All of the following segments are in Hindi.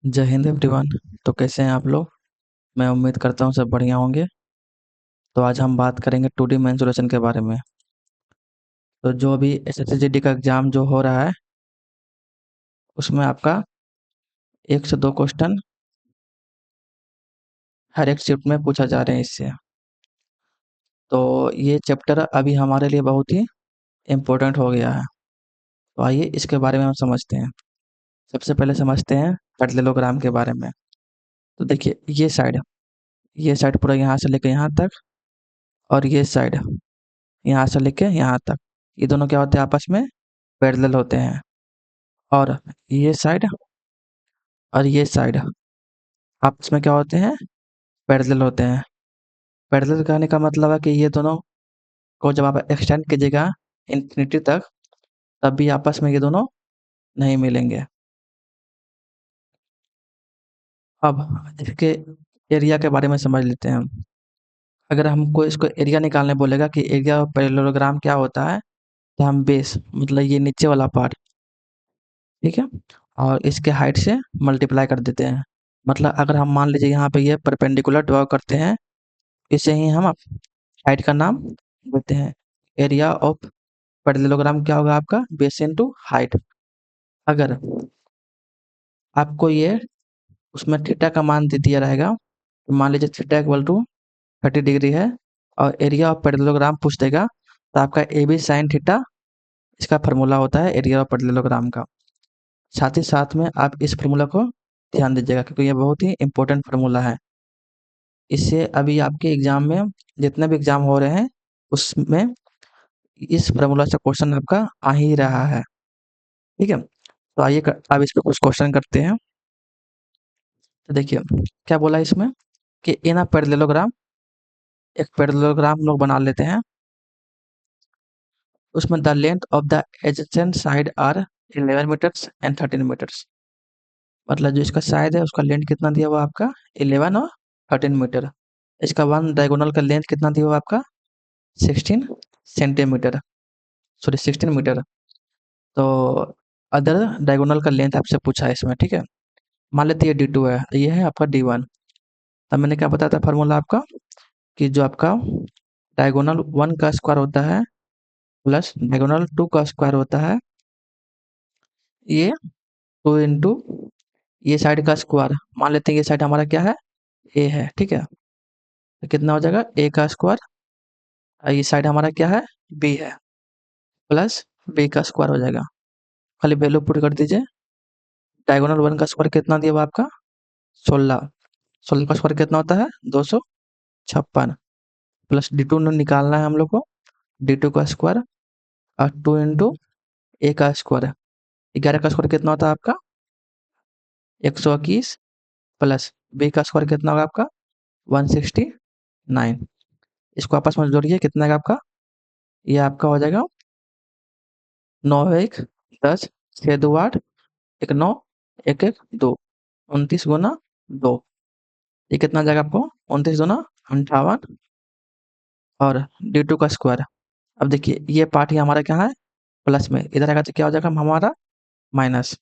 जय हिंद एवरीवन। तो कैसे हैं आप लोग? मैं उम्मीद करता हूँ सब बढ़िया होंगे। तो आज हम बात करेंगे 2D मेंसुरेशन के बारे में। तो जो अभी एसएससी का एग्ज़ाम जो हो रहा है, उसमें आपका 1 से 2 क्वेश्चन हर एक शिफ्ट में पूछा जा रहे हैं इससे। तो ये चैप्टर अभी हमारे लिए बहुत ही इम्पोर्टेंट हो गया है। तो आइए इसके बारे में हम समझते हैं। सबसे पहले समझते हैं पैरेललोग्राम के बारे में। तो देखिए ये साइड पूरा यहाँ से लेके यहाँ तक, और ये साइड यहाँ से लेके यहाँ तक। ये दोनों क्या होते हैं, आपस में पैरेलल होते हैं। और ये साइड और ये साइड आपस में क्या होते हैं, पैरेलल होते हैं। पैरेलल कहने का मतलब है कि ये दोनों को जब आप एक्सटेंड कीजिएगा इन्फिनिटी तक, तब भी आपस में ये दोनों नहीं मिलेंगे। अब इसके एरिया के बारे में समझ लेते हैं हम। अगर हमको इसको एरिया निकालने बोलेगा कि एरिया ऑफ पैरेललोग्राम क्या होता है, तो हम बेस मतलब ये नीचे वाला पार्ट, ठीक है, और इसके हाइट से मल्टीप्लाई कर देते हैं। मतलब अगर हम मान लीजिए यहाँ पे ये परपेंडिकुलर ड्रॉ करते हैं, इसे ही हम हाइट का नाम देते हैं। एरिया ऑफ पैरेललोग्राम क्या होगा आपका, बेस इनटू हाइट। अगर आपको ये उसमें थीटा का मान दे दिया रहेगा, तो मान लीजिए थीटा इक्वल टू 30 डिग्री है, और एरिया ऑफ पैरेललोग्राम पूछ देगा, तो आपका ए बी साइन थीटा इसका फार्मूला होता है एरिया ऑफ पैरेललोग्राम का। साथ ही साथ में आप इस फार्मूला को ध्यान दीजिएगा, क्योंकि ये बहुत ही इंपॉर्टेंट फार्मूला है। इससे अभी आपके एग्जाम में जितने भी एग्जाम हो रहे हैं, उसमें इस फार्मूला से क्वेश्चन आपका आ ही रहा है। ठीक है, तो आइए अब इस पे कुछ क्वेश्चन करते हैं। तो देखिए क्या बोला है इसमें कि इन अ पैरेललोग्राम, एक पैरेललोग्राम लोग बना लेते हैं। उसमें the length of the adjacent side are 11 metres and 13 metres. मतलब जो इसका साइड है उसका लेंथ कितना दिया हुआ आपका, 11 और 13 मीटर। इसका वन डायगोनल का लेंथ कितना दिया हुआ आपका, 16 सेंटीमीटर, सॉरी 16 मीटर। तो अदर डायगोनल का लेंथ आपसे पूछा है इसमें, ठीक है। मान लेते हैं ये D2 है, ये है आपका D1। तब मैंने क्या बताया था फार्मूला आपका, कि जो आपका डायगोनल 1 का स्क्वायर होता है प्लस डायगोनल 2 का स्क्वायर होता है, ये 2 इंटू ये साइड का स्क्वायर। मान लेते हैं ये साइड हमारा क्या है, ए है, ठीक है। तो कितना हो जाएगा, ए का स्क्वायर, और ये साइड हमारा क्या है, बी है, प्लस बी का स्क्वायर हो जाएगा। खाली वैल्यू पुट कर दीजिए। डायगोनल 1 का स्क्वायर कितना दिया हुआ आपका, 16। 16 का स्क्वायर कितना होता है, 256, प्लस D2 निकालना है हम लोग को। D2 का स्क्वायर और 2 इंटू ए का स्क्वायर। 11 का स्क्वायर कितना होता है आपका, 121, प्लस बी का स्क्वायर कितना होगा आपका, 169। इसको आपस में जोड़िए, कितना है आपका, ये आपका हो जाएगा 9 1 10, 6 2 8, 1 9, 1 1 2, 29 गुना 2। ये कितना आ जाएगा आपको, 29 दूना 58, और D2 का स्क्वायर। अब देखिए ये पार्ट ही हमारा क्या है, प्लस में, इधर आएगा तो क्या हो जाएगा हमारा, माइनस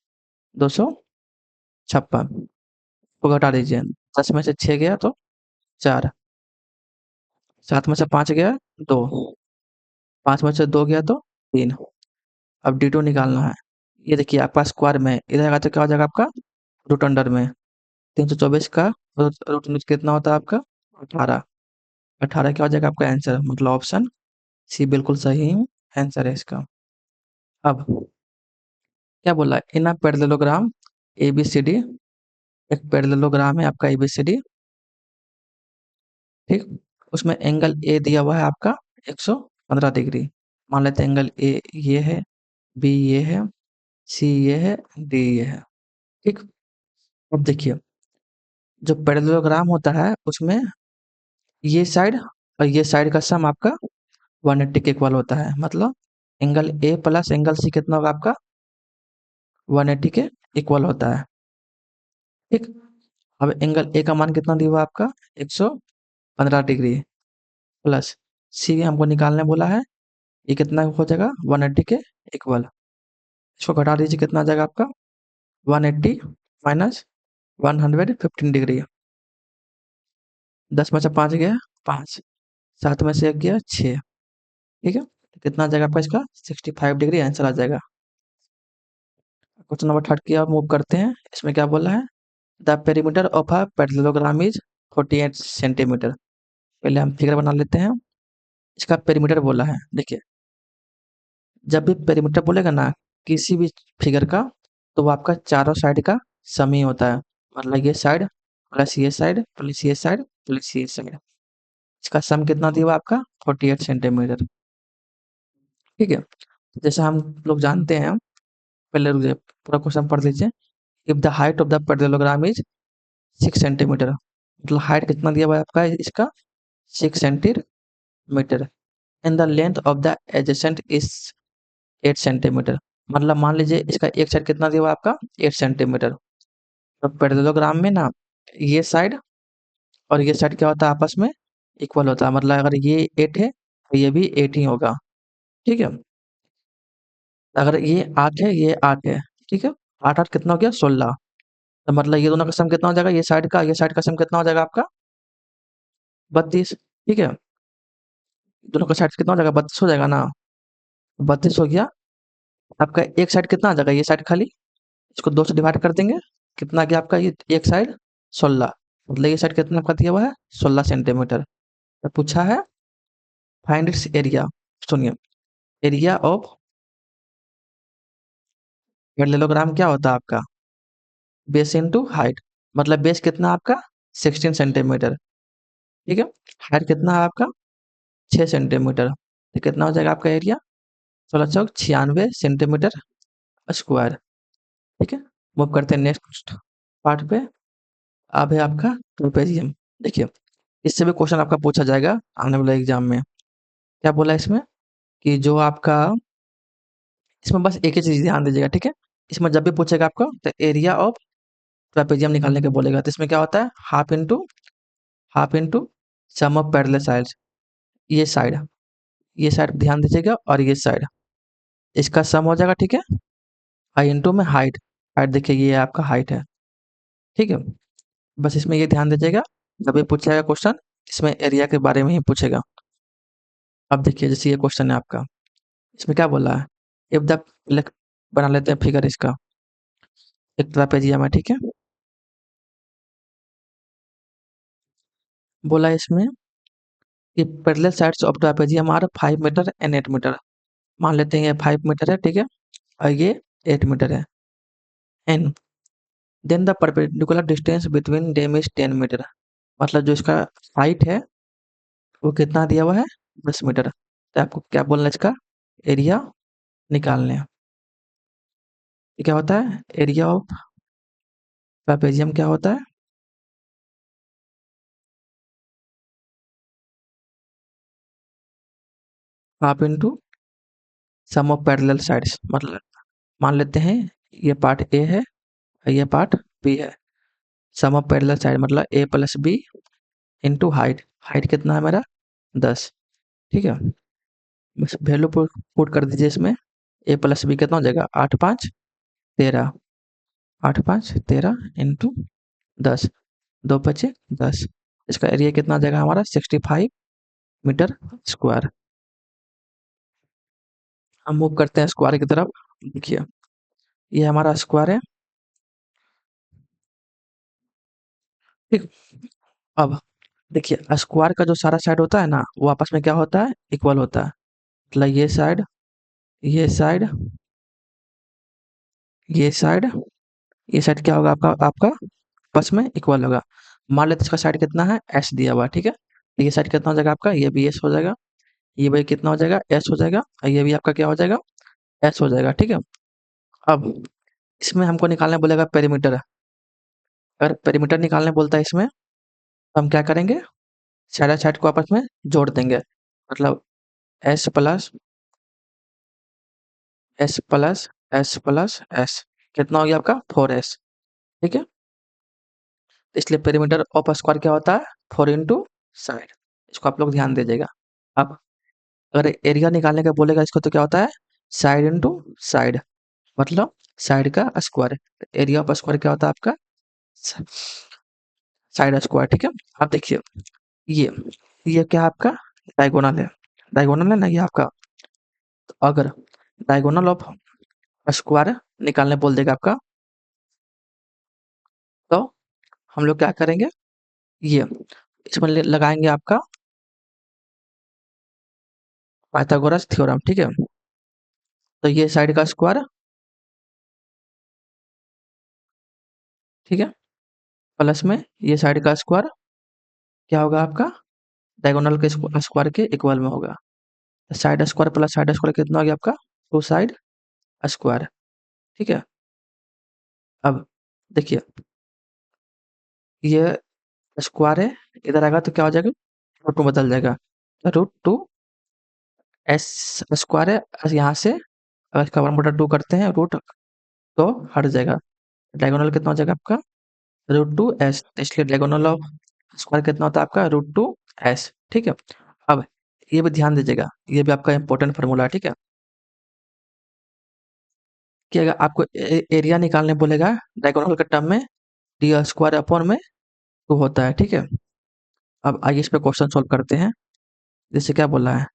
256 को घटा दीजिए। 10 में से 6 गया तो 4, 7 में से 5 गया 2, 5 में से 2 गया तो 3। अब D2 निकालना है। ये देखिए आपका स्क्वायर में इधर आएगा तो क्या हो जाएगा आपका, रूट अंडर में 324 का रूट नीचे कितना होता है आपका, 18। 18 क्या हो जाएगा आपका आंसर, मतलब ऑप्शन सी बिल्कुल सही आंसर है इसका। अब क्या बोला है, इन अ पैरेललोग्राम ABCD, एक पैरेललोग्राम है आपका ABCD, ठीक। उसमें एंगल ए दिया हुआ है आपका 115 डिग्री। मान लेते हैं एंगल ए ये है, बी ये है, सी ये है, डी ये है, ठीक। अब देखिए जो पैरेललोग्राम होता है उसमें ये साइड और ये साइड का सम आपका 180 के इक्वल होता है। मतलब angle A plus angle C कितना होगा आपका, 180 के इक्वल होता है, ठीक। अब एंगल ए का मान कितना दिया हुआ है आपका, 115 डिग्री, प्लस सी हमको निकालने बोला है, ये कितना हो जाएगा, 180 के इक्वल। इसको घटा दीजिए, कितना आ जाएगा आपका, 180 माइनस 115 डिग्री। 10 में से 5 गया 5, 7 में से 1 गया 6। ठीक है, तो कितना आ जाएगा आपका इसका 65 डिग्री आंसर आ जाएगा। क्वेश्चन नंबर 3 की ओर मूव करते हैं। इसमें क्या बोला है, the perimeter of a parallelogram is 48 centimetre. पहले हम फिगर बना लेते हैं। इसका पेरीमीटर बोला है, देखिए जब भी पेरीमीटर बोलेगा ना किसी भी फिगर का, तो वो आपका चारों साइड का सम ही होता है। मतलब ये साइड प्लस ये साइड प्लस ये साइड प्लस ये साइड, इसका सम कितना दिया हुआ है आपका 48 सेंटीमीटर। ठीक है, जैसे हम लोग जानते हैं, पहले रुक जाइए, पूरा क्वेश्चन पढ़ लीजिए। If the height of the parallelogram is 6 centimetre, मतलब हाइट कितना दिया हुआ है आपका इसका 6 centimetre, and the length of the adjacent is 8 centimetre. मतलब मान लीजिए इसका एक साइड कितना दिया हुआ है आपका 8 सेंटीमीटर। तो पैरेललोग्राम में ना ये साइड और ये साइड क्या होता है आपस में इक्वल होता है। मतलब अगर ये 8 है तो ये भी 8 ही होगा। ठीक है, अगर ये 8 है ये 8 है, ठीक है, 8 8 कितना हो गया 16। तो मतलब ये दोनों का सम कितना हो जाएगा, ये साइड का सम कितना हो जाएगा आपका 32। ठीक है, दोनों का साइड कितना हो जाएगा 32 हो जाएगा ना। 32 हो गया, आपका एक साइड कितना आ जाएगा, ये साइड खाली, इसको 2 से डिवाइड कर देंगे, कितना गया आपका ये एक साइड 16। मतलब ये साइड कितना आपका दिया हुआ है 16 सेंटीमीटर। तो पूछा है फाइंड इट्स एरिया। सुनिए, एरिया ऑफ पैरेललोग्राम क्या होता है आपका बेस इनटू हाइट। मतलब बेस कितना आपका 16 सेंटीमीटर। ठीक है, हाइट कितना है आपका 6 सेंटीमीटर, तो कितना हो जाएगा आपका एरिया 1696 सेंटीमीटर स्क्वायर। ठीक है, मूव करते हैं नेक्स्ट पार्ट पे। अब है आपका ट्रेपेजियम। देखिए इससे भी क्वेश्चन आपका पूछा जाएगा आने वाले एग्जाम में। क्या बोला है इसमें कि जो आपका, इसमें बस एक ही चीज ध्यान दीजिएगा। ठीक है, इसमें जब भी पूछेगा आपको तो एरिया ऑफ ट्रेपेजियम निकालने के बोलेगा, तो इसमें क्या होता है half into sum of parallel sides. ये साइड ये साइड ध्यान दीजिएगा, और ये साइड इसका सम हो जाएगा। ठीक है, आई इंटू में हाइट, हाइट देखिए ये आपका हाइट है। ठीक है, बस इसमें ये ध्यान दीजिएगा, जब भी पूछेगा क्वेश्चन इसमें एरिया के बारे में ही पूछेगा। अब देखिए जैसे ये क्वेश्चन है आपका, इसमें क्या बोला है, इफ द, बना लेते हैं फिगर इसका, एक ट्रापेजियम है। ठीक है, बोला है इसमें कि parallel sides of trapezium are 5 metre and 8 metre. मान लेते हैं ये 5 मीटर है, ठीक है, और ये 8 मीटर है, and then the perpendicular distance between them is 10 metre. मतलब जो इसका हाइट है वो कितना दिया हुआ है 10 मीटर। तो आपको क्या बोलना है, इसका एरिया निकालने हैं। ये क्या होता है, एरिया ऑफ ट्रापेजियम क्या होता है, half into sum of parallel sides. मतलब मान लेते हैं ये पार्ट ए है और ये पार्ट बी है, सम ऑफ पैरेलल साइड मतलब A plus B into height. Height कितना है मेरा 10। ठीक है, बस वैल्यू पुट कर दीजिए इसमें। ए प्लस बी कितना हो जाएगा 8 5 13, 8 5 13 इंटू 10, 2 5 10। इसका एरिया कितना आ जाएगा हमारा 65 मीटर स्क्वायर। हम मूव करते हैं स्क्वायर की तरफ। देखिए ये हमारा स्क्वायर है। ठीक, अब देखिए स्क्वायर का जो सारा साइड होता है ना वो आपस में क्या होता है इक्वल होता है। मतलब ये साइड ये साइड ये साइड क्या होगा आपका आपका आपस में इक्वल होगा। मान लेते हैं इसका साइड कितना है एस दिया हुआ है। ठीक है, तो ये साइड कितना हो जाएगा आपका, ये भी एस हो जाएगा, ये भी कितना हो जाएगा एस हो जाएगा, और ये भी आपका क्या हो जाएगा एस हो जाएगा। ठीक है, अब इसमें हमको निकालने बोलेगा पेरीमीटर। अगर पेरीमीटर निकालने बोलता है इसमें तो हम क्या करेंगे, साइड साइड को आपस में जोड़ देंगे। मतलब S plus S plus S plus S कितना हो गया आपका 4s। ठीक है, इसलिए पेरीमीटर ऑफ स्क्वायर क्या होता है 4 इंटू साइड। इसको आप लोग ध्यान दीजिएगा। अब अगर एरिया निकालने का बोलेगा इसको तो क्या होता है साइड इंटू साइड, मतलब साइड का स्क्वायर। एरिया ऑफ स्क्वायर क्या होता है आपका साइड स्क्वायर, ठीक है। अब देखिए ये ये क्या है आपका, डायगोनल है। डायगोनल है ना ये आपका। तो अगर डायगोनल ऑफ स्क्वायर निकालने बोल देगा आपका, तो हम लोग क्या करेंगे, ये इसमें लगाएंगे आपका पाइथागोरस थ्योरम, ठीक है। तो ये साइड का स्क्वायर, ठीक है, प्लस में ये साइड का स्क्वायर क्या होगा आपका, डायगोनल के स्क्वायर के इक्वल में होगा। Side square plus side square कितना हो गया आपका, टू साइड स्क्वायर, ठीक है। अब देखिए ये स्क्वायर है, इधर आएगा तो क्या हो जाएगा, रूट टू बदल जाएगा। रूट टू एस स्क्वायर है, यहाँ से अगर इसका वन बटा टू करते हैं रूट, तो हट जाएगा। डायगोनल कितना हो जाएगा आपका, रूट टू एस, इसलिए डायगोनल ऑफ स्क्वायर कितना होता है आपका, रूट टू एस, ठीक है। अब ये भी ध्यान दीजिएगा, ये भी आपका इंपॉर्टेंट फार्मूला है, ठीक है। कि अगर आपको एरिया निकालने बोलेगा डायगोनल के टर्म में, डी स्क्वायर अपॉन में टू होता है, ठीक है। अब आइए इस पे क्वेश्चन सोल्व करते हैं। जैसे क्या बोला है,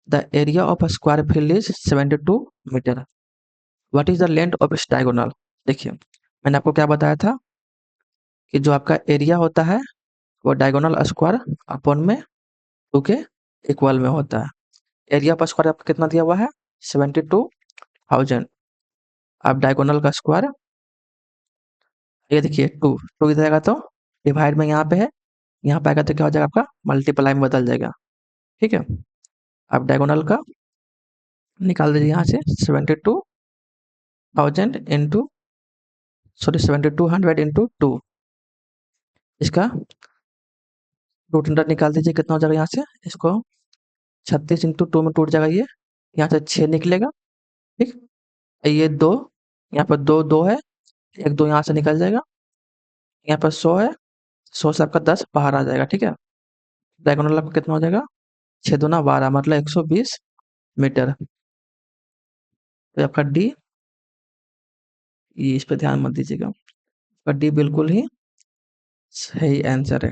the area of a square field is 72 metre, what is the length of its diagonal. देखिए मैंने आपको क्या बताया था कि जो आपका एरिया होता है वो डायगोनल स्क्वायर अपॉन में टू के इक्वल में होता है। एरिया पर स्क्वायर आपका कितना दिया हुआ है, 72,000। आप डायगोनल का स्क्वायर, ये देखिए टू, टू इधर आएगा तो डिवाइड में यहाँ पे है, यहाँ पे आएगा तो क्या हो जाएगा आपका, मल्टीप्लाई में बदल जाएगा, ठीक है। आप डायगोनल का निकाल दीजिए यहाँ से, 72,000 इंटू, सॉरी 7200 इंटू टू, इसका रूट अंडर निकाल दीजिए, कितना हो जाएगा यहाँ से, इसको 36 इंटू टू में टूट जाएगा ये, यहाँ से 6 निकलेगा, ठीक। ये दो, यहाँ पर दो दो है, एक दो यहाँ से निकल जाएगा, यहाँ पर 100 है, 100 से आपका 10 बाहर आ जाएगा, ठीक है। डायगोनल आपका कितना हो जाएगा, 6 दूना 12, मतलब 120 मीटर। तो आपका डी, ये इस पे ध्यान मत दीजिएगा, आपका डी बिल्कुल ही सही आंसर है।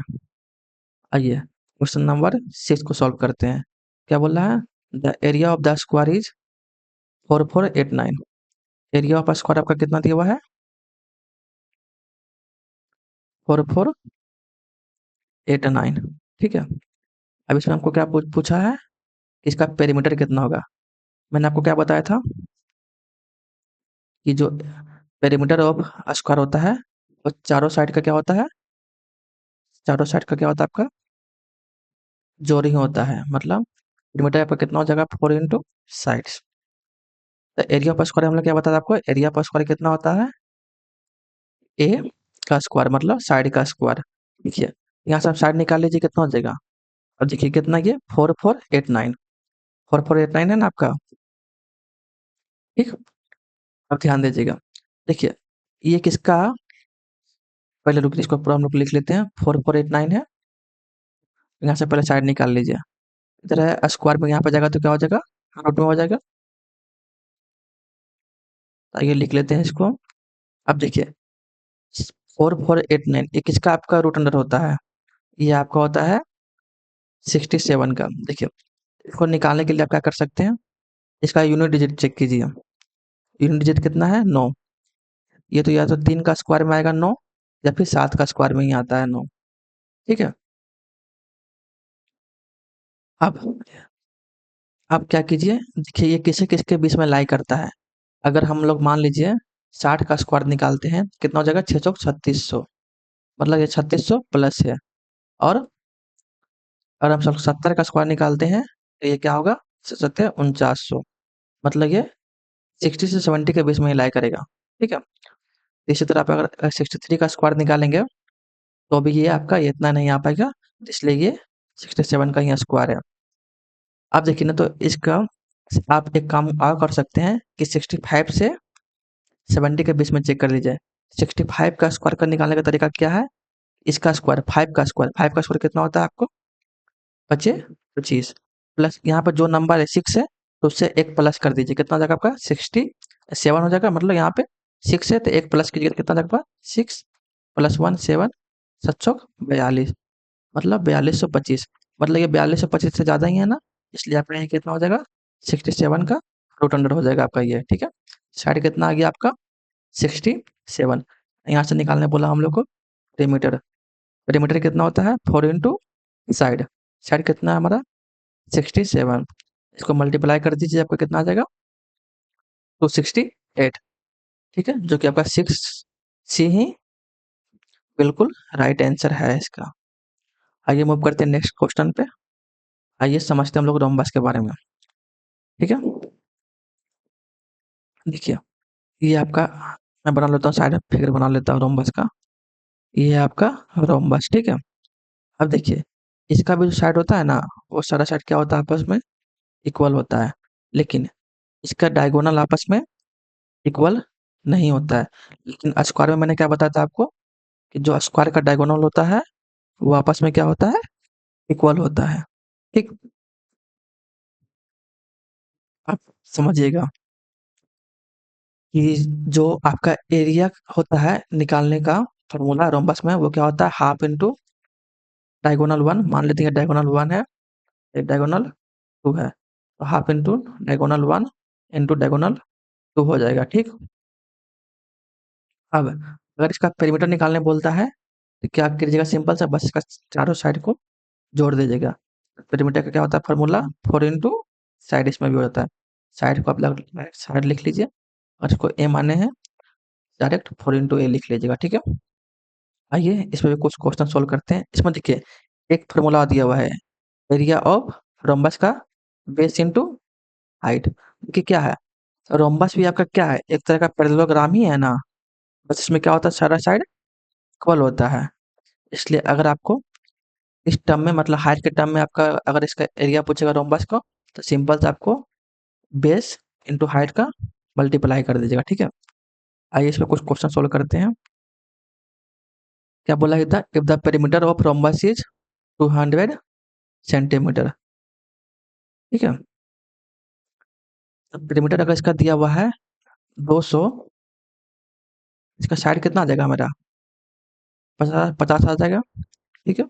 आइए क्वेश्चन नंबर 6 को सॉल्व करते हैं। क्या बोल रहा है, the area of the square is 4489। Area of square आपका कितना दिया हुआ है, 4489, ठीक है। अब इसमें हमको क्या पूछा है, इसका पेरीमीटर कितना होगा। मैंने आपको क्या बताया था कि जो पेरीमीटर ऑफ स्क्वायर होता है वो चारों साइड का क्या होता है, चारों साइड का क्या होता है आपका, जोड़ ही होता है। मतलब पेरीमीटर आपका कितना हो जाएगा, 4 इंटू साइड्स। तो एरिया ऑफ स्क्वायर हमने क्या बताया आपको, एरिया ऑफ स्क्वायर कितना होता है, ए का स्क्वायर मतलब साइड का स्क्वायर। देखिए यहाँ से आप साइड निकाल लीजिए, कितना हो जाएगा। अब देखिए कितना, ये 4489, 4489 है ना आपका, ठीक। अब ध्यान दीजिएगा, देखिए ये किसका, पहले रुकिए इसको पूरा हम लोग लिख लेते हैं, 4489 है, यहाँ से पहले साइड निकाल लीजिए। इधर है स्क्वायर में, यहाँ पे जाएगा तो क्या हो जाएगा, रूट में हो जाएगा। आइए लिख लेते हैं इसको। अब देखिए 4489 ये किसका आपका रूट अंडर होता है, ये आपका होता है 67 का। देखिए इसको निकालने के लिए आप क्या कर सकते हैं, इसका यूनिट डिजिट चेक कीजिए। यूनिट डिजिट कितना है, 9। ये तो या तो 3 का स्क्वायर में आएगा 9, या फिर 7 का स्क्वायर में ही आता है 9, ठीक है। अब आप क्या कीजिए, देखिए ये किससे किसके बीच में लाई करता है। अगर हम लोग मान लीजिए 60 का स्क्वायर निकालते हैं, कितना हो जाएगा, 6 चौक 3600, मतलब ये 3600 प्लस है। और अगर हम सब 70 का स्क्वायर निकालते हैं तो ये क्या होगा, 4900, मतलब ये 60 से 70 के बीच में ही लाई करेगा, ठीक है। इसी तरह आप अगर 63 का स्क्वायर निकालेंगे तो भी ये आपका ये इतना नहीं आ पाएगा, इसलिए ये 67 का ही स्क्वायर है। आप देखिए ना, तो इसका आप एक काम और कर सकते हैं कि 65 से 70 के बीच में चेक कर लीजिए। 65 का स्क्वायर का निकालने का तरीका क्या है, इसका स्क्वायर 5 का स्क्वायर, 5 का स्क्वायर कितना होता है आपको, 25 प्लस यहाँ पर जो नंबर है 6 है, तो उससे एक प्लस कर दीजिए, कितना हो जाएगा आपका 67 हो जाएगा। मतलब यहाँ पे 6 है तो एक प्लस कीजिएगा, कितना हो जाएगा 6, प्लस वन 7, 742, मतलब 4225। मतलब ये 4225 से ज़्यादा ही है ना, इसलिए आपका ये कितना हो जाएगा, 67 का रूट अंडर हो जाएगा आपका ये, ठीक है। साइड कितना आ गया आपका, 67। यहाँ से निकालने बोला हम लोग को पेरीमीटर। पेरीमीटर कितना होता है, 4 इंटू साइड। साइड कितना है हमारा, 67। इसको मल्टीप्लाई कर दीजिए, आपको कितना आ जाएगा, 268, ठीक है, जो कि आपका 6 सी ही बिल्कुल राइट आंसर है इसका। आइए मूव करते हैं नेक्स्ट क्वेश्चन पे। आइए समझते हैं हम लोग रोम्बस के बारे में, ठीक है। देखिए, ये आपका, मैं बना लेता हूँ साइड फिगर बना लेता हूँ रोम्बस का। ये है आपका रोम्बस, ठीक है। अब देखिए, इसका भी जो साइड होता है ना, वो सारा साइड क्या होता है, आपस में इक्वल होता है, लेकिन इसका डायगोनल आपस में इक्वल नहीं होता है। लेकिन स्क्वायर में मैंने क्या बताया था आपको, कि जो स्क्वायर का डायगोनल होता है वो आपस में क्या होता है, इक्वल होता है, ठीक। आप समझिएगा कि जो आपका एरिया होता है निकालने का फॉर्मूला रोम्बस में, वो क्या होता है, हाफ इंटू डायगोनल वन। मान लेते हैं डायगोनल वन है, एक डायगोनल टू है, तो half into diagonal one into diagonal two हो जाएगा, ठीक। अब अगर इसका पेरीमीटर निकालने बोलता है, तो क्या कीजिएगा, सिंपल सा बस इसका चारों साइड को जोड़ दीजिएगा। पेरीमीटर का क्या होता है फॉर्मूला, 4 इंटू साइड, इसमें भी हो जाता है। साइड को आप साइड लिख लीजिए, और इसको ए माने हैं, डायरेक्ट 4 इंटू ए लिख लीजिएगा, ठीक है। आइए इसमें भी कुछ क्वेश्चन सोल्व करते हैं। इसमें देखिए, एक फॉर्मूला दिया हुआ है, एरिया ऑफ रोम्बस का बेस इंटू हाइट। देखिए क्या है, रोम्बस भी आपका क्या है, एक तरह का पैरेललोग्राम ही है ना, बस इसमें क्या होता है, सारा साइड इक्वल होता है। इसलिए अगर आपको इस टर्म में, मतलब हाइट के टर्म में आपका अगर इसका एरिया पूछेगा रोम्बस को, तो सिंपल से आपको बेस इंटू हाइट का मल्टीप्लाई कर दीजिएगा, ठीक है। आइए इसमें कुछ क्वेश्चन सोल्व करते हैं। क्या बोला गया था, if the perimeter of rhombus is 200 centimetre, ठीक है। पेरीमीटर अगर इसका दिया हुआ है 200, इसका साइड कितना आ जाएगा मेरा, 50 आ जाएगा, ठीक है।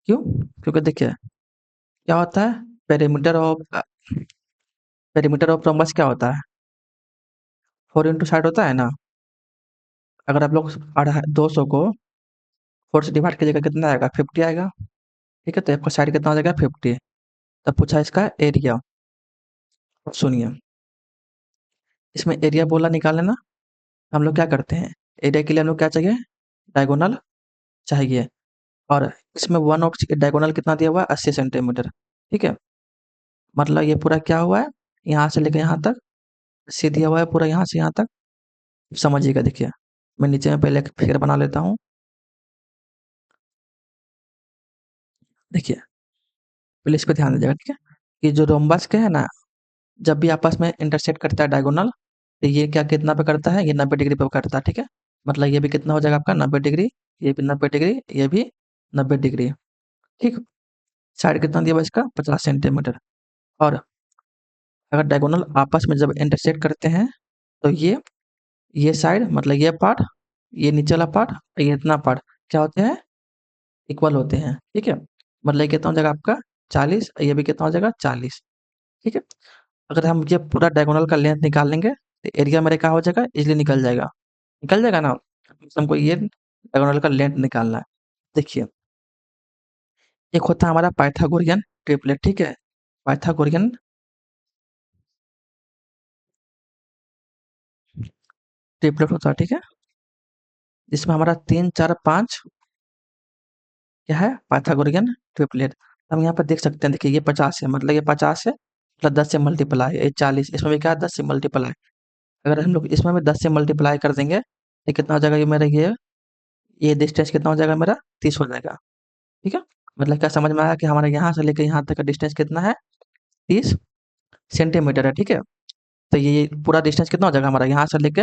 क्यों, क्योंकि देखिए क्या होता है, perimeter of perimeter of rhombus क्या होता है, 4 इंटू साइड होता है ना। अगर आप लोग 200 को 4 से डिवाइड कीजिएगा, कितना आएगा, 50 आएगा, ठीक है। तो आपका साइड कितना हो जाएगा, 50। तब पूछा इसका एरिया। सुनिए, इसमें एरिया बोला निकालना ना, हम लोग क्या करते हैं, एरिया के लिए हम लोग क्या चाहिए, डायगोनल चाहिए। और इसमें वन ऑफ डायगोनल कितना दिया हुआ है, 80 सेंटीमीटर, ठीक है। मतलब ये पूरा क्या हुआ है, यहाँ से लेकर यहाँ तक 80 दिया हुआ है, पूरा यहाँ से यहाँ तक। समझिएगा, देखिए मैं नीचे में पहले एक फिगर बना लेता हूँ। देखिए, पहले इस पे ध्यान दीजिएगा, ठीक है। कि जो रोम्बस के है ना, जब भी आपस में इंटरसेक्ट करता है डायगोनल, तो ये क्या कितना पे करता है, ये 90 डिग्री पे करता है, ठीक है। मतलब ये भी कितना हो जाएगा आपका 90 डिग्री, ये भी 90 डिग्री, ये भी 90 डिग्री, ठीक। साइड कितना दिया हुआ है इसका, 50 सेंटीमीटर। और अगर डायगोनल आपस में जब इंटरसेक्ट करते हैं, तो ये साइड, मतलब ये पार्ट, ये नीचे वाला पार्ट, ये इतना पार्ट क्या होते हैं, इक्वल होते हैं, ठीक है। मतलब ये कितना हो जाएगा आपका 40, ये भी कितना हो जाएगा 40, ठीक है। अगर हम ये पूरा डायगोनल का लेंथ निकाल लेंगे, तो एरिया मेरे क्या हो जाएगा, इजीली निकल जाएगा ना। बस हमको ये डायगोनल का लेंथ निकालना है। देखिए, एक होता है हमारा पाइथागोरियन ट्रिपलेट, ठीक है। पाइथागोरियन ट्रिपलेट होता है, ठीक है, जिसमें हमारा 3 4 5 क्या है, पाइथागोरियन ट्रिपलेट। हम यहाँ पर देख सकते हैं, देखिए ये 50 है, मतलब ये 50 है, मतलब 10 से मल्टीप्लाई, ये 40, इसमें भी क्या है, 10 से मल्टीप्लाई। अगर हम लोग इसमें भी 10 से मल्टीप्लाई कर देंगे, ये कितना हो जाएगा, ये मेरा ये डिस्टेंस कितना हो जाएगा मेरा, 30 हो जाएगा, ठीक है। मतलब क्या समझ में आया कि हमारे यहाँ से लेकर यहाँ तक का डिस्टेंस कितना है, 30 सेंटीमीटर है, ठीक है। तो ये पूरा डिस्टेंस कितना हो जाएगा हमारा, यहाँ से लेके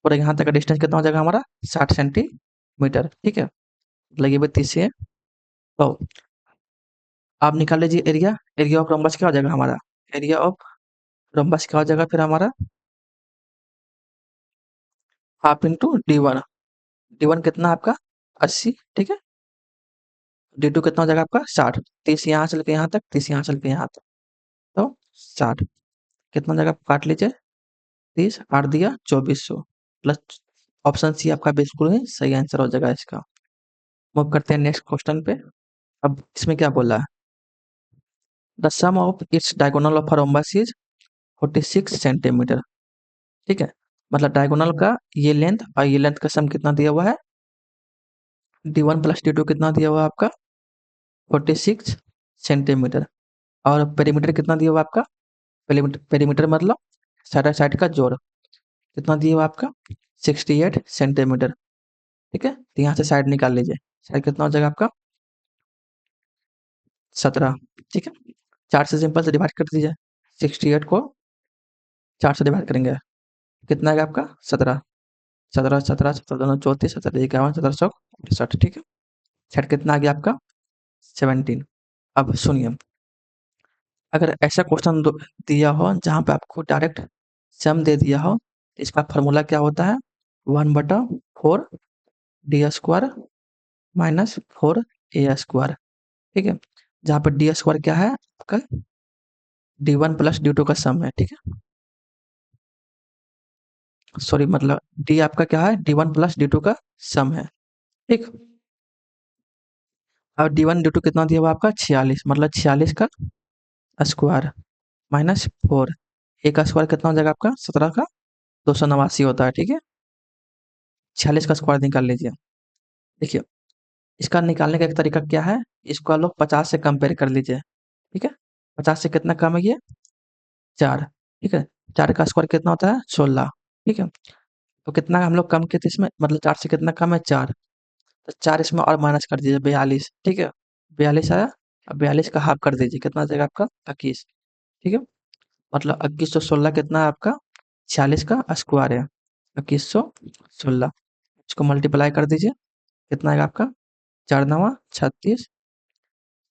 पूरा यहाँ तक का डिस्टेंस कितना हो जाएगा हमारा, 60 सेंटीमीटर, ठीक है। मतलब ये भी 30 है। तो आप निकाल लीजिए एरिया, एरिया ऑफ रोम्बस क्या हो जाएगा हमारा, एरिया ऑफ रोम्बस क्या हो जाएगा फिर हमारा, half into D one. D1 कितना आपका 80, ठीक है। D2 कितना हो जाएगा आपका 60, 30 यहाँ चल के यहाँ तक, 30 यहाँ चल के यहाँ तक, तो 60 कितना जगह काट लीजिए, 30 8 दिया 2400 प्लस ऑप्शन सी आपका बिल्कुल ही सही आंसर हो जाएगा इसका। मूव करते हैं नेक्स्ट क्वेश्चन पे। अब इसमें क्या बोला है, the sum of its diagonal of rhombus is 46 centimetre, ठीक है। मतलब डायगोनल का ये लेंथ और ये लेंथ का सम कितना दिया हुआ है, D1 प्लस D2 कितना दिया हुआ है आपका 46 सेंटीमीटर, और पेरीमीटर कितना दिया हुआ है आपका, पेरीमीटर पेरीमीटर मतलब साइड साइड का जोड़ कितना दिया हुआ है आपका 68 सेंटीमीटर, ठीक है। तो यहाँ से साइड निकाल लीजिए, साइड कितना हो जाएगा आपका 17, ठीक है। 4 से सिंपल से डिवाइड कर दीजिए, 68 को 4 से डिवाइड करेंगे कितना आएगा आपका 17, 17 17 17 दूना 34, 17 51, 1760, ठीक है। साइड कितना आ गया आपका 17। अब सुनिए, अगर ऐसा क्वेश्चन दिया हो जहाँ पे आपको डायरेक्ट सम दे दिया हो, इसका फॉर्मूला क्या होता है, 1/4 डी स्क्वायर माइनस 4 ए स्क्वायर, ठीक है। जहाँ पे डी स्क्वायर क्या है आपका D1 प्लस D2 का सम है, ठीक है। सॉरी, मतलब डी आपका क्या है, D1 प्लस D2 का सम है, ठीक। अब D1 D2 कितना दिया हुआ आपका 46, मतलब 46 का स्क्वायर माइनस 4, ए का स्क्वायर कितना हो जाएगा आपका 17 का 289 होता है, ठीक है। 46 का स्क्वायर निकाल लीजिए। देखिए, इसका निकालने का एक तरीका क्या है, इसको आप लोग 50 से कंपेयर कर लीजिए, ठीक है। 50 से कितना कम है ये 4, ठीक है। 4 का स्क्वायर कितना होता है 16, ठीक है। तो कितना हम लोग कम किए थे इसमें, मतलब 4 से कितना कम है 4, तो 4 इसमें और माइनस कर दीजिए 42, ठीक है। 42 आया, अब 42 का हाफ कर दीजिए कितना आ जाएगा आपका 21, ठीक है। मतलब 2116 कितना है आपका 46 का स्क्वायर है 2116, इसको मल्टीप्लाई कर दीजिए कितना आएगा आपका 4 नवा 36,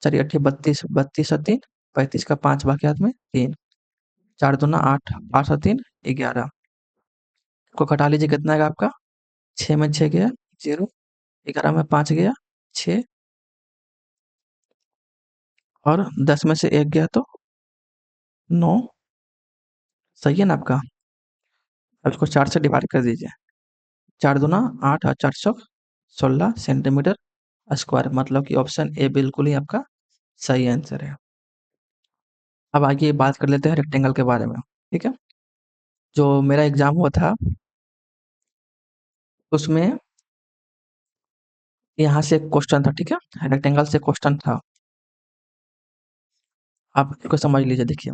4 अट्ठे 32, 32 और 3 35 का 5 बाकी हाथ में 3, 4 दूना 8, 8 और 3 11 को घटा लीजिए कितना आएगा आपका 6 में 6 गया 0, 11 में 5 गया 6, और 10 में से 1 गया तो 9, सही है ना आपका। अब इसको 4 से डिवाइड कर दीजिए, 4 दूना 8 और 4 सौ 16 सेंटीमीटर स्क्वायर, मतलब कि ऑप्शन ए बिल्कुल ही आपका सही आंसर है। अब आइए बात कर लेते हैं रेक्टेंगल के बारे में, ठीक है। जो मेरा एग्जाम हुआ था उसमें यहाँ से एक क्वेश्चन था, ठीक है, रेक्टेंगल से क्वेश्चन था। आप इसको समझ लीजिए, देखिए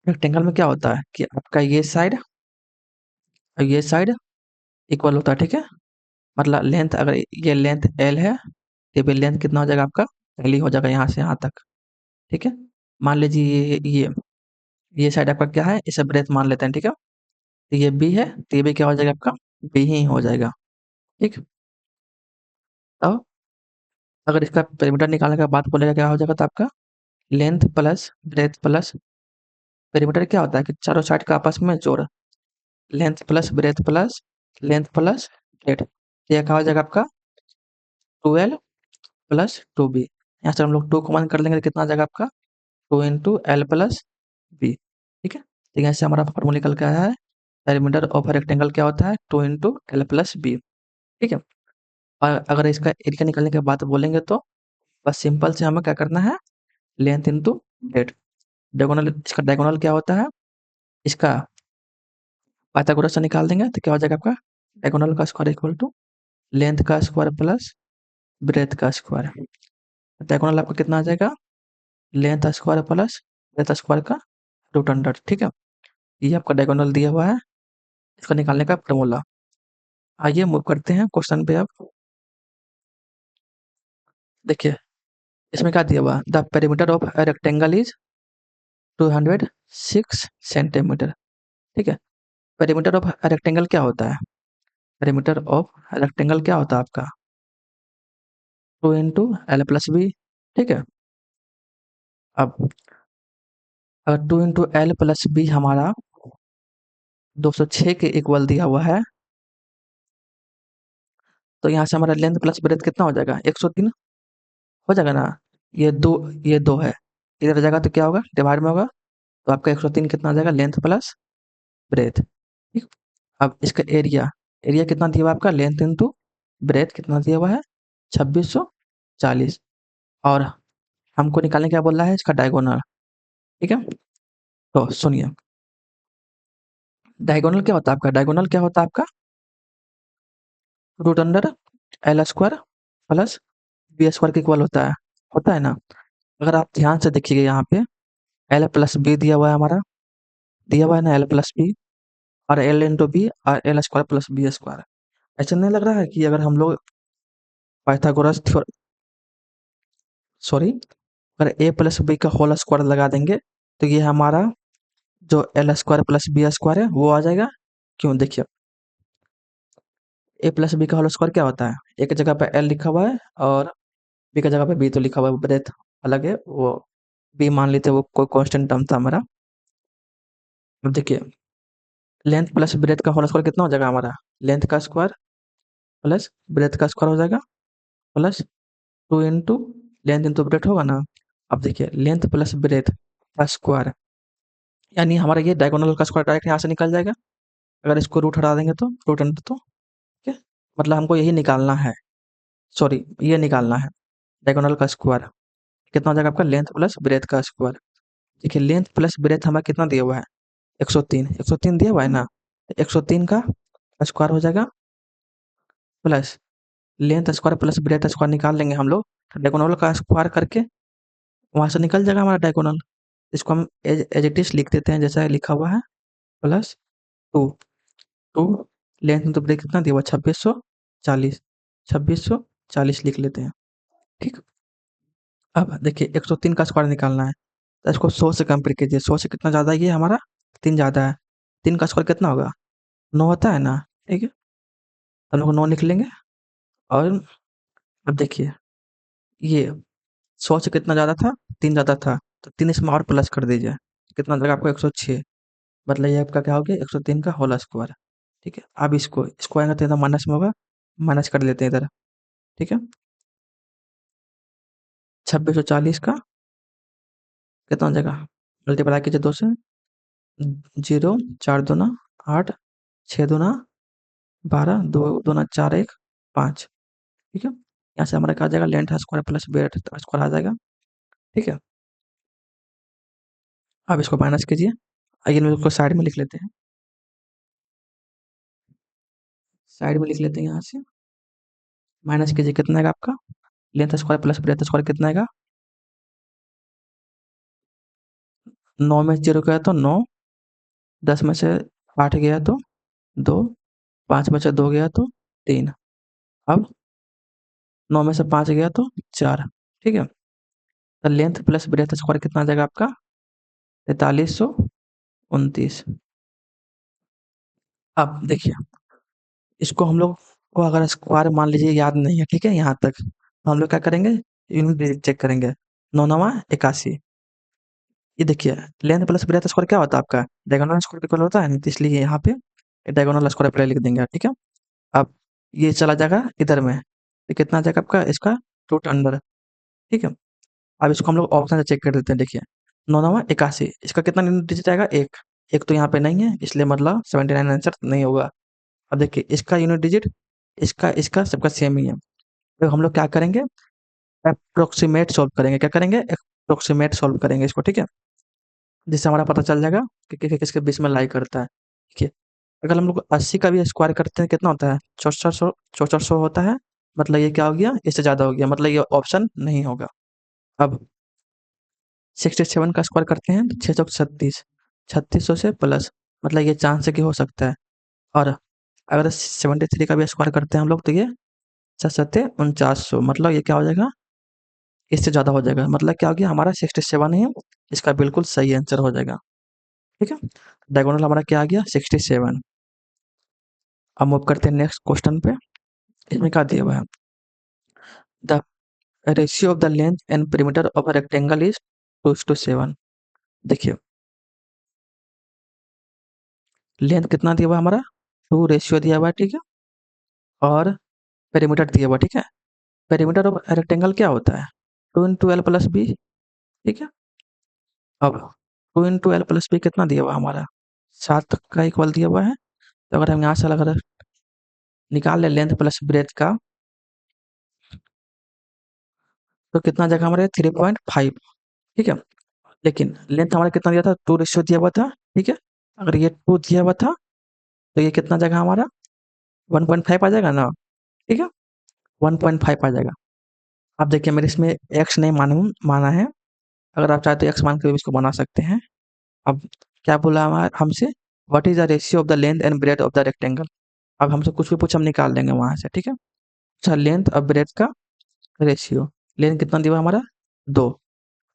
रेक्टेंगल में क्या होता है कि आपका ये साइड और ये साइड इक्वल होता है, ठीक है। मतलब लेंथ, अगर ये लेंथ एल है तो ये लेंथ कितना हो जाएगा आपका एल ही हो जाएगा यहाँ से यहाँ तक, ठीक है। मान लीजिए ये साइड आपका क्या है, इसे ब्रेथ मान लेते हैं, ठीक है। तो ये बी है तो ये भी क्या हो जाएगा आपका बी ही हो जाएगा, ठीक। अब अगर इसका पेरीमीटर निकालने का बात बोलेगा क्या हो जाएगा, तो आपका length plus breadth plus perimeter क्या होता है कि चारों साइड का आपस में जोड़, length plus breadth plus length plus breadth, ये क्या हो जाएगा आपका 12 प्लस 2b। यहाँ से हम लोग 2 कॉमन कर लेंगे तो कितना आ जाएगा आपका 2 इंटू एल प्लस बी, ठीक है। तो यहाँ से हमारा फॉर्मूला निकल के आया है, पेरीमीटर ऑफ रेक्टेंगल क्या होता है 2 इंटू एल प्लस बी, ठीक है। और अगर इसका एरिया निकालने की बात बोलेंगे तो बस सिंपल से हमें क्या करना है, लेंथ इंटू ब्रेथ, डायगोनल, इसका डायगोनल क्या होता है, इसका पाइथागोरस से निकाल देंगे तो क्या हो जाएगा आपका डायगोनल का स्क्वायर इक्वल टू लेंथ का स्क्वायर प्लस ब्रेथ का स्क्वायर। डायगोनल आपका कितना आ जाएगा, length square plus breadth square का रूट अंडर, ठीक है। ये आपका डायगोनल दिया हुआ है, इसको निकालने का फॉर्मूला। आइए मूव करते हैं क्वेश्चन पे अब। देखिए इसमें क्या दिया हुआ है, the perimeter of a rectangle is 206 centimetre, ठीक है। पेरीमीटर ऑफ रेक्टेंगल क्या होता है, पेरीमीटर ऑफ रेक्टेंगल क्या होता है आपका 2 इंटू एल प्लस बी, ठीक है। अब अगर 2 इंटू एल प्लस बी हमारा 206 के इक्वल दिया हुआ है, तो यहाँ से हमारा लेंथ प्लस ब्रेथ कितना हो जाएगा? 103 हो जाएगा ना? ये 2, ये 2 है। इधर जाएगा तो क्या होगा? डिवाइड में होगा। तो आपका 103 कितना आ जाएगा? Length plus breadth. ठीक। अब इसका एरिया, एरिया कितना दिया हुआ है आपका? लेंथ इंटू ब्रेथ कितना दिया हुआ है? 2640। और हमको निकालने क्या बोल रहा है? इसका डायगोनल। ठीक है? तो सुनिए, डायगोनल क्या होता है आपका? डायगोनल क्या होता है आपका? Root under L square plus B square के इक्वल होता है ना? अगर आप ध्यान से देखिएगा यहाँ पे, एल प्लस बी दिया हुआ है हमारा, दिया हुआ है ना एल प्लस बी, और एल इंटू बी और L square plus B square. ऐसा नहीं लग रहा है कि अगर हम लोग पाइथागोरस थ्योरम, सॉरी, अगर ए प्लस बी का होल स्क्वायर लगा देंगे तो ये हमारा जो L square plus B square है वो आ जाएगा। क्यों? देखिए, ए प्लस बी का होल स्क्वायर क्या होता है? एक जगह पे एल लिखा हुआ है और बी की जगह पे बी तो लिखा हुआ है, ब्रेथ अलग है, वो बी मान लेते, वो कोई कांस्टेंट टर्म था हमारा। अब देखिए, लेंथ प्लस ब्रेथ का होल स्क्वायर कितना हो जाएगा हमारा? लेंथ का स्क्वायर प्लस ब्रेथ का स्क्वायर हो जाएगा, plus 2 into length into breadth होगा ना? अब देखिए, लेंथ प्लस ब्रेथ का स्क्वायर, यानी हमारा ये डायगोनल का स्क्वायर डायरेक्ट यहाँ से निकल जाएगा। अगर इसको रूट हटा देंगे तो रूट अंडर, तो ठीक है, मतलब हमको यही निकालना है, सॉरी ये निकालना है, डायगोनल का स्क्वायर कितना हो जाएगा आपका? लेंथ प्लस ब्रेथ का स्क्वायर। देखिए, लेंथ प्लस ब्रेथ हमें कितना दिया हुआ है? 103, 103 दिया हुआ है ना? 103 का स्क्वायर हो जाएगा, plus length square plus breadth square निकाल लेंगे हम लोग, तो डायगोनल का स्क्वायर करके वहाँ से निकल जाएगा हमारा डायगोनल। इसको हम एज एज इट इज लिख देते हैं जैसा लिखा हुआ है, प्लस 2, 2 लेंथ इंटू ब्रेथ कितना दिया हुआ है? 2640, 2640 लिख लेते हैं। ठीक। अब देखिए, 103 का स्क्वायर निकालना है, तो इसको 100 से कंपेयर कीजिए। 100 से कितना ज़्यादा है ये हमारा? 3 ज़्यादा है। 3 का स्क्वायर कितना होगा? 9 होता है ना? ठीक है, हम लोग 9 लिख लेंगे। और अब देखिए, ये 100 से कितना ज़्यादा था? 3 ज़्यादा था, तो 3 इसमें और प्लस कर दीजिए। कितना आ जाएगा आपको? 106। मतलब ये आपका क्या हो गया? 103 का होल स्क्वायर। ठीक है, अब इसको आएगा तो इधर माइनस में होगा, माइनस कर लेते हैं इधर। ठीक है, 2640 का कितना हो जाएगा? मल्टीप्लाई कीजिए 2 से, 0, 4 दूना 8, 6 दूना 12, 2 दूना 4, 1 5। ठीक है, यहाँ से हमारा क्या आ जाएगा? Length square plus breadth square आ जाएगा। ठीक है, अब इसको माइनस कीजिए, आइए हम इसको साइड में लिख लेते हैं, साइड में लिख लेते हैं यहाँ से। माइनस कीजिए, कितना आएगा आपका? Length square plus breadth square कितना आएगा? 9 में 0 गया तो 9, 10 में से 8 गया तो 2, 5 में से 2 गया तो 3, अब 9 में से 5 गया तो 4। ठीक है, तो लेंथ प्लस ब्रेथ स्क्वायर कितना आ जाएगा आपका? 4329। अब देखिए, इसको हम लोग को अगर स्क्वायर मान लीजिए याद नहीं है, ठीक है, यहाँ तक, तो हम लोग क्या करेंगे? यूनिट डिजिट चेक करेंगे। 9 9 81। ये देखिए, लेंथ प्लस ब्रेथ स्क्वायर क्या होता है आपका? डायगोनल स्क्वायर इक्वल होता है ना, तो इसलिए यहाँ पे डायगोनल स्क्वायर पहले लिख देंगे। ठीक है, अब ये चला जाएगा इधर में, तो कितना आ जाएगा आपका इसका? Root under. ठीक है, अब इसको हम लोग ऑप्शन से चेक कर देते हैं। देखिए, 9 9 81, इसका कितना डिजिट आएगा? एक, एक तो यहाँ पे नहीं है, इसलिए मतलब 79 आंसर नहीं होगा। अब देखिए, इसका यूनिट डिजिट, इसका इसका सबका सेम ही है, तो हम लोग क्या करेंगे? अप्रोक्सीमेट सॉल्व करेंगे। क्या करेंगे? अप्रोक्सीमेट सॉल्व करेंगे इसको। ठीक है, जिससे हमारा पता चल जाएगा कि किसके बीच में लाई करता है। ठीक है, अगर हम लोग 80 का भी स्क्वायर करते हैं कितना होता है? 6400, 6400 होता है। मतलब ये क्या हो गया? इससे ज़्यादा हो गया, मतलब ये ऑप्शन नहीं होगा। अब 67 का स्क्वायर करते हैं तो 636, 3600 से प्लस, मतलब ये चांस है कि हो सकता है। और अगर 73 का भी स्क्वायर करते हैं हम लोग तो ये 7 सत्ते 4900, मतलब ये क्या हो जाएगा? इससे ज़्यादा हो जाएगा। मतलब क्या हो गया? हमारा 67 ही इसका बिल्कुल सही आंसर हो जाएगा। ठीक है, डायगोनल हमारा क्या आ गया? 67। अब मूव करते हैं नेक्स्ट क्वेश्चन पे। इसमें क्या दिया हुआ है? The ratio of the length and perimeter of a rectangle is 2:7। देखिए, लेंथ कितना दिया हुआ है हमारा? 2 रेशियो दिया हुआ है, ठीक है, और पेरीमीटर दिया हुआ, ठीक है? पेरीमीटर ऑफ रेक्टेंगल क्या होता है? 2 इंटू एल प्लस बी, ठीक है? अब 2 इंटू एल प्लस बी कितना दिया हुआ हमारा? 7 का इक्वल दिया हुआ है। तो अगर हम यहाँ से अगर निकाल लें लेंथ प्लस ब्रेथ का, तो कितना जगह हमारे 3.5, ठीक है? लेकिन लेंथ हमारा कितना दिया था? 2 रेशियो दिया हुआ था, ठीक है? अगर ये 2 दिया हुआ था, तो ये कितना जगह हमारा 1.5 आ जाएगा ना, ठीक है? 1.5 आ जाएगा। अब देखिए मेरे इसमें एक्स नहीं माना है। अगर आप चाहे तो एक्स मान के भी इसको बना सकते हैं। अब क्या बोला हमारा हमसे? What is the ratio of the length and breadth of the rectangle. अब हमसे कुछ भी पूछ हम निकाल देंगे वहां से, ठीक है? अच्छा, लेंथ और ब्रेथ का रेशियो। लेंथ कितना दिया हुआ हमारा? 2,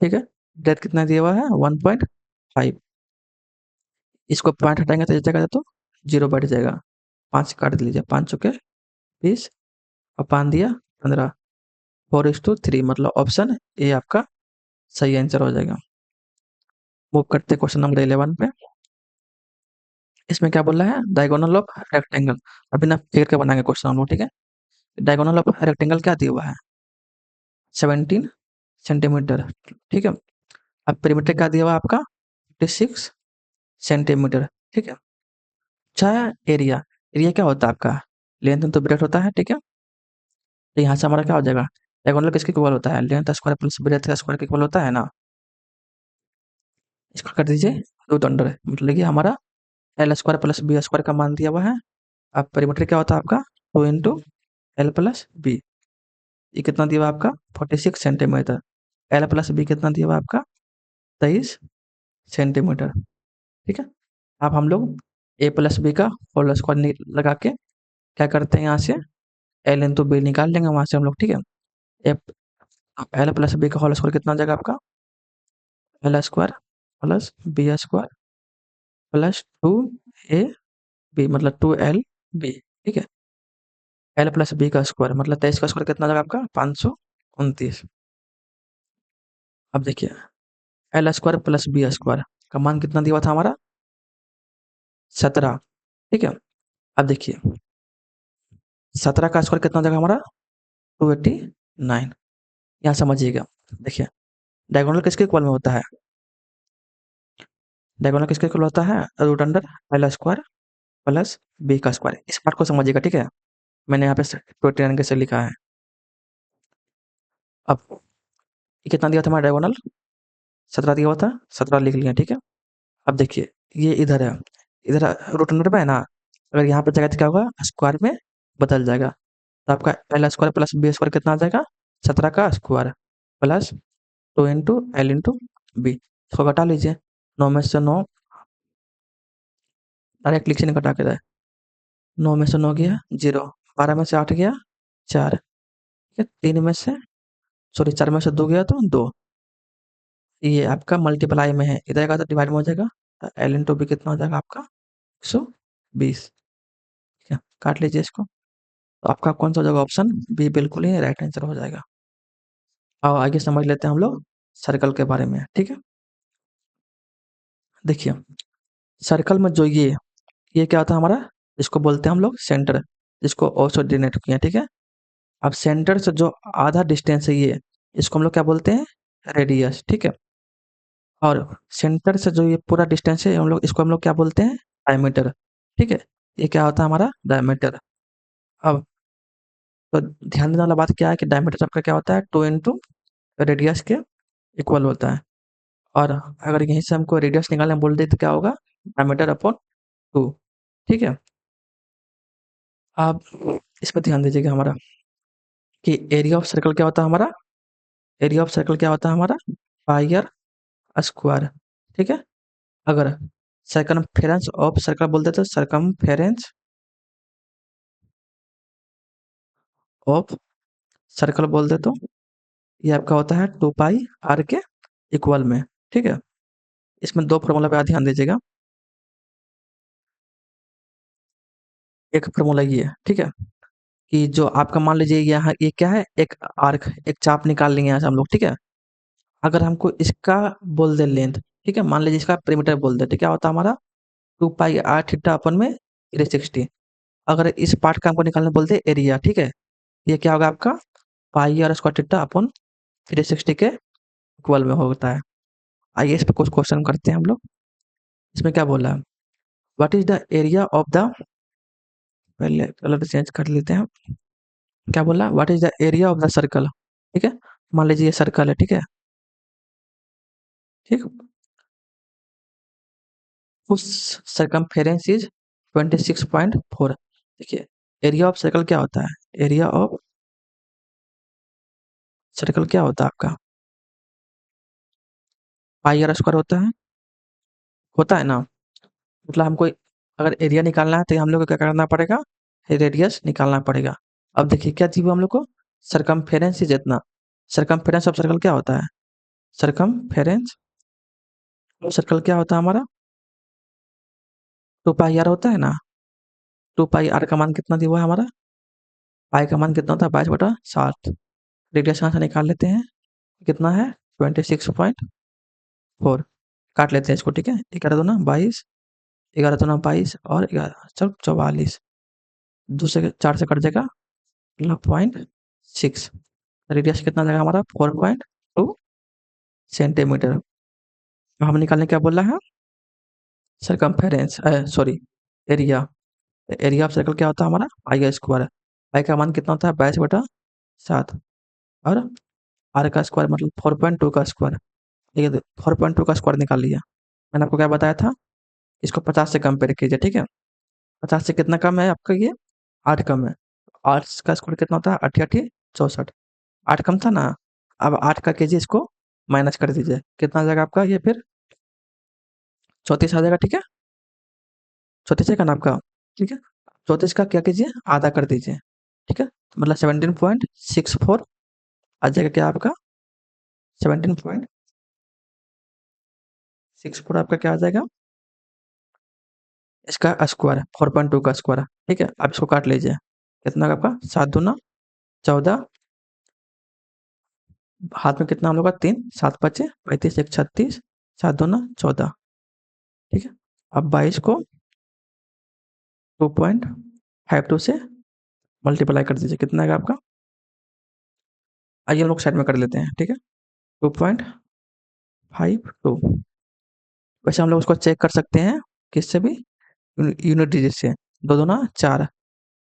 ठीक है? ब्रेथ कितना दिया हुआ है? 1.5। इसको पॉइंट हटाएंगे तो जगह तो जीरो बैठ जाएगा। 5 काट लीजिए, 5 चुके 20 और 5 दिया 15, 4:3, मतलब ऑप्शन ए आपका सही आंसर हो जाएगा। मूव करते क्वेश्चन नंबर 11 पे। इसमें क्या बोल रहा है? Diagonal of rectangle. अभी ना फिर के बनाएंगे क्वेश्चन हम लोग, ठीक है? डायगोनल ऑफ रेक्टेंगल क्या दिया हुआ है? 17 सेंटीमीटर, ठीक है? अब पेरीमीटर क्या दिया हुआ है आपका? 56 सेंटीमीटर, ठीक है? अच्छा, एरिया। एरिया क्या होता है आपका? लेंथ तो ब्रेथ होता है, ठीक है? तो यहाँ से हमारा क्या हो जाएगा? डायगोनल किसके इक्वल होता है? लेंथ स्क्वायर प्लस ब्रेथ का स्क्वायर के इक्वल होता है ना? इसको कर दीजिए रूट अंडर, मतलब कि हमारा L square plus B square का मान दिया हुआ है। अब पेरीमीटर क्या होता है आपका? 2 इंटू एल प्लस बी। ये कितना दिया हुआ आपका? 46 सेंटीमीटर। एल प्लस बी कितना दिया हुआ आपका? 23 सेंटीमीटर, ठीक है? अब हम लोग ए प्लस बी का होल स्क्वायर लगा के क्या करते हैं, यहाँ से एल इंटू बी निकाल लेंगे वहां से हम लोग, ठीक है? एल प्लस बी का होल स्क्वायर कितना हो जाएगा आपका? L square plus B square plus 2 A B, मतलब 2 एल बी, ठीक है? एल प्लस बी का स्क्वायर मतलब 23 का स्क्वायर कितना आ जाएगा आपका? 529। अब देखिए L square plus B square का मान कितना दिया हुआ था हमारा? 17, ठीक है? अब देखिए 17 का स्क्वायर कितना हो जाएगा हमारा? 289। यहाँ समझिएगा, देखिए डायगोनल किसके इक्वल में होता है? डायगोनल किसके इक्वल होता है? Root under L square plus B का स्क्वायर। इस पार्ट को समझिएगा, ठीक है? मैंने यहाँ पे 29 कैसे लिखा है। अब ये कितना दिया था हमारा डायगोनल? 17 दिया हुआ था, 17 लिख लिया, ठीक है? अब देखिए ये इधर है, इधर रूट अंडर में है ना, अगर यहाँ पे जगह तो क्या होगा? स्क्वायर में बदल जाएगा। तो आपका L square plus B square कितना आ जाएगा? 17 का square plus 2 into L into B. इसको घटा लीजिए, 9 में से 9, डायरेक्ट लिख से नहीं घटा के जाए। 9 में से 9 गया 0, 12 में से 8 गया 4, ठीक है? 3 में से, सॉरी 4 में से 2 गया तो 2। ये आपका मल्टीप्लाई में है, इधर का तो डिवाइड में हो जाएगा। एल इंटू बी कितना हो जाएगा आपका? 120, ठीक है? काट लीजिए इसको। तो आपका कौन सा हो जाएगा? ऑप्शन बी बिल्कुल ही राइट आंसर हो जाएगा। अब आगे समझ लेते हैं हम लोग सर्कल के बारे में, ठीक है? देखिए सर्कल में जो ये क्या होता है हमारा? इसको बोलते हैं हम लोग सेंटर, इसको ऑल्सो डिनोट किया, ठीक है? अब सेंटर से जो आधा डिस्टेंस है ये, इसको हम लोग क्या बोलते हैं? रेडियस, ठीक है? और सेंटर से जो ये पूरा डिस्टेंस है हम लोग इसको हम लोग क्या बोलते हैं? डायमीटर, ठीक है? ये क्या होता है हमारा? डायमीटर। अब तो ध्यान देने वाला बात क्या है कि डायमीटर आपका क्या होता है? 2 इंटू रेडियस के इक्वल होता है। और अगर यहीं से हमको रेडियस निकालना बोल दे तो क्या होगा? डायमीटर अपॉन 2, ठीक है? आप इस पर ध्यान दीजिएगा हमारा कि एरिया ऑफ सर्कल क्या होता है हमारा? एरिया ऑफ सर्कल क्या होता है हमारा? पाई आर स्क्वायर, ठीक है? अगर सर्कमफेरेंस ऑफ सर्कल बोलते तो सर्कमफेरेंस ऑफ सर्कल बोल दे तो ये आपका होता है 2 पाई आर के इक्वल में, ठीक है? इसमें 2 फॉर्मूला पे आप ध्यान दीजिएगा। एक फॉर्मूला ये है, ठीक है? कि जो आपका मान लीजिए यहाँ ये क्या है? एक आर्क, एक चाप निकाल लेंगे यहाँ से हम लोग, ठीक है? अगर हमको इसका बोल दे लेंथ, ठीक है? मान लीजिए इसका पेरीमीटर बोल दे तो क्या होता है हमारा? 2 पाई आर थीटा अपन में 360। अगर इस पार्ट का हमको निकालने बोलते एरिया, ठीक है? ये क्या होगा आपका पाई आर स्क्वायर थीटा अपॉन 360 के इक्वल में होता है। आइए इस पे कुछ क्वेश्चन करते हैं हम लोग। इसमें क्या बोला है, what is the area of the, पहले कलर चेंज कर लेते हैं। क्या बोला, what is the area of the circle, ठीक है। मान लीजिए ये सर्कल है, ठीक है, ठीक। उस सरकमफेरेंस इज 26.4। देखिए एरिया ऑफ सर्कल क्या होता है, एरिया ऑफ सर्कल क्या होता है आपका, पाई आर स्क्वायर होता है ना। मतलब हमको अगर एरिया निकालना है तो हम लोग को क्या करना पड़ेगा, रेडियस निकालना पड़ेगा। अब देखिए क्या चाहिए हम लोग को, सरकमफेरेंस इज इतना। सरकमफेरेंस ऑफ सर्कल क्या होता है, सरकमफेरेंस ऑफ सर्कल क्या होता है हमारा, 2 पाई आर होता है ना। 2 पाई आर का मान कितना दिया हुआ है हमारा, पाई का मान कितना होता है 22/7। रेडियस यहाँ से निकाल लेते हैं, कितना है 26.4। काट लेते हैं इसको, ठीक है। 11×2=22, 11×2=22 और 11×4=44। 2 से 4 से कट जाएगा, मतलब 0.6। रेडियस कितना जाएगा हमारा 4.2 सेंटीमीटर। अब हम निकालने क्या बोला है, circumference, sorry, area. Area of circle क्या होता है हमारा, पाई स्क्वायर। पाई का मान कितना होता है 22/7, और आर का स्क्वायर मतलब 4.2 का स्क्वायर। ठीक है, 4.2 का स्क्वायर निकाल लिया। मैंने आपको क्या बताया था, इसको 50 से कंपेयर कीजिए, ठीक है। 50 से कितना कम है आपका ये, 8 कम है। 8 का स्क्वायर कितना होता है, 8 8 64। 8 कम था ना, अब 8 का कीजिए, इसको माइनस कर दीजिए, कितना आ जाएगा आपका ये फिर 34 आ जाएगा, ठीक है। 34 है का ना आपका, ठीक है। 34 का क्या कीजिए, आधा कर दीजिए, ठीक है। मतलब 17.64 आ जाएगा, क्या आपका 17.64 आपका क्या आ जाएगा, इसका स्क्वायर 4.2 का स्क्वायर, ठीक है। अब इसको काट लीजिए, कितना का आपका 7×2=14। हाथ में कितना हम लोग का 3, 7×5=35, 1 36, 7×2=14, ठीक है। अब 22 को 2.52 से मल्टीप्लाई कर दीजिए, कितना आएगा आपका। आइए हम लोग साइड में कर लेते हैं, ठीक है। 2.52, वैसे हम लोग उसको चेक कर सकते हैं किससे भी, यूनिट डिजिट से। 2×2=4,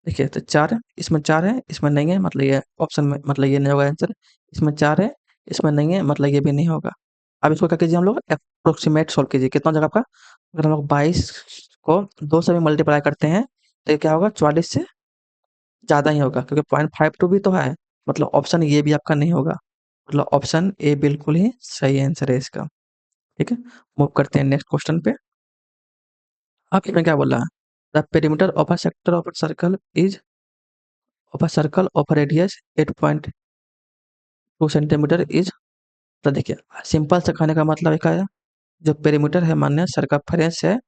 देखिए तो 4 है, इसमें 4 है, इसमें नहीं है, मतलब ये ऑप्शन में, मतलब ये नहीं होगा आंसर। इसमें 4 है, इसमें नहीं है, मतलब ये भी नहीं होगा। अब इसको क्या कीजिए, हम लोग अप्रोक्सीमेट सॉल्व कीजिए, कितना हो जाएगा आपका। अगर हम लोग 22 को 2 से भी मल्टीप्लाई करते हैं तो ये क्या होगा, 44 से ज़्यादा ही होगा, क्योंकि 0.52 भी तो है। मतलब ऑप्शन ये भी आपका नहीं होगा, मतलब ऑप्शन ए बिल्कुल ही सही आंसर है इसका, ठीक है। मूव करते हैं नेक्स्ट क्वेश्चन पे। अब इसमें क्या बोला है, the perimeter of a sector of a circle is, of a circle of radius 8.2 centimetre is. तो देखिए सिंपल से कहने का मतलब क्या है, जो पेरीमीटर है मान्य सरकमफेरेंस है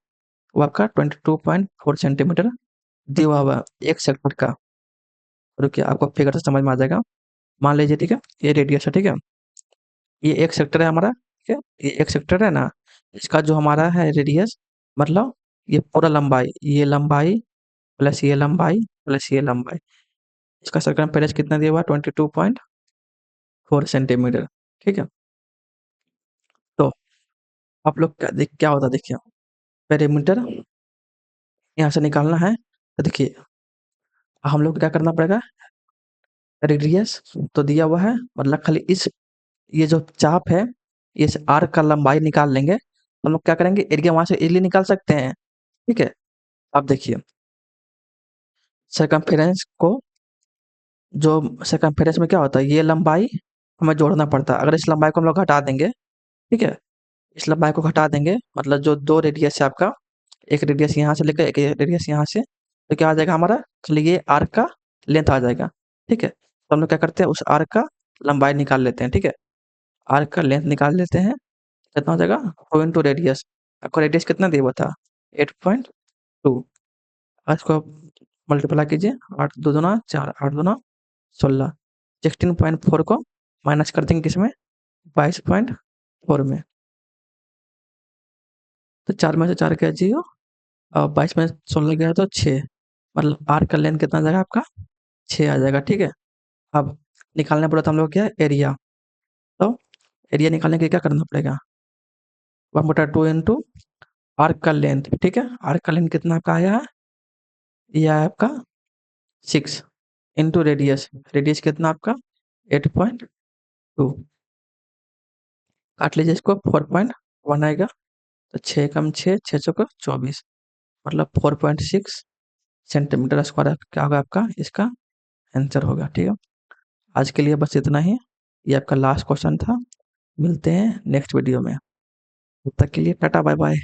वो आपका 22.4 सेंटीमीटर दिया हुआ है एक सेक्टर का। रुकिए आपको फिगर से समझ में आ जाएगा। मान लीजिए, ठीक है, ये रेडियस है, ठीक है। ये एक सेक्टर है हमारा, ठीक है। ये एक सेक्टर है ना, इसका जो हमारा है रेडियस, मतलब ये पूरा लंबाई, ये लंबाई प्लस ये लंबाई प्लस ये लंबाई, इसका सरकमफेरेंस कितना दिया हुआ है 22.4 सेंटीमीटर, ठीक है। तो आप लोग क्या होता है, देखिए पेरीमीटर यहाँ से निकालना है तो देखिए हम लोग को क्या करना पड़ेगा, रेडियस तो दिया हुआ है, मतलब खाली इस, ये जो चाप है, इस आर्क का लंबाई निकाल लेंगे, हम लोग क्या करेंगे, एरिया वहां से इजीली निकाल सकते हैं, ठीक है। अब देखिए सरकमफेरेंस को, जो सरकमफेरेंस में क्या होता है, ये लंबाई हमें जोड़ना पड़ता है। अगर इस लंबाई को हम लोग हटा देंगे, ठीक है, इस लंबाई को हटा देंगे, मतलब जो दो रेडियस है आपका, एक रेडियस यहाँ से लेकर एक रेडियस यहाँ से, तो क्या आ जाएगा हमारा, खाली ये आर्क का लेंथ आ जाएगा, ठीक है। तो हम लोग क्या करते हैं, उस आर्क का लंबाई निकाल लेते हैं, ठीक है। आर्क का लेंथ निकाल लेते हैं, कितना हो जाएगा 4 × रेडियस। आपको रेडियस कितना दिया हुआ था 8.2, आज इसको मल्टीप्लाई कीजिए, 8×2=4, 8×2=16, 16.4 को माइनस कर देंगे किसमें, 22.4 में। तो 4 में से 4 गया 0, और 22 में 16 गया तो 6, मतलब आर्क का लेंथ कितना आ जाएगा आपका 6 आ जाएगा, ठीक है। अब निकालना बोला था हम लोग क्या एरिया, तो एरिया निकालने के लिए क्या करना पड़ेगा, 1/2 इंटू आर्क का लेंथ, ठीक है। आर्क का लेंथ कितना आपका आया है, ये आया आपका 6 इंटू रेडियस, रेडियस कितना आपका 8.2, काट लीजिए इसको, 4.1 आएगा, तो 6 कम 6, 6 चौका 24, मतलब 4.6 सेंटीमीटर स्क्वायर क्या होगा आपका इसका आंसर होगा, ठीक है। आज के लिए बस इतना ही, ये आपका लास्ट क्वेश्चन था। मिलते हैं नेक्स्ट वीडियो में, तब तक के लिए टाटा बाय बाय।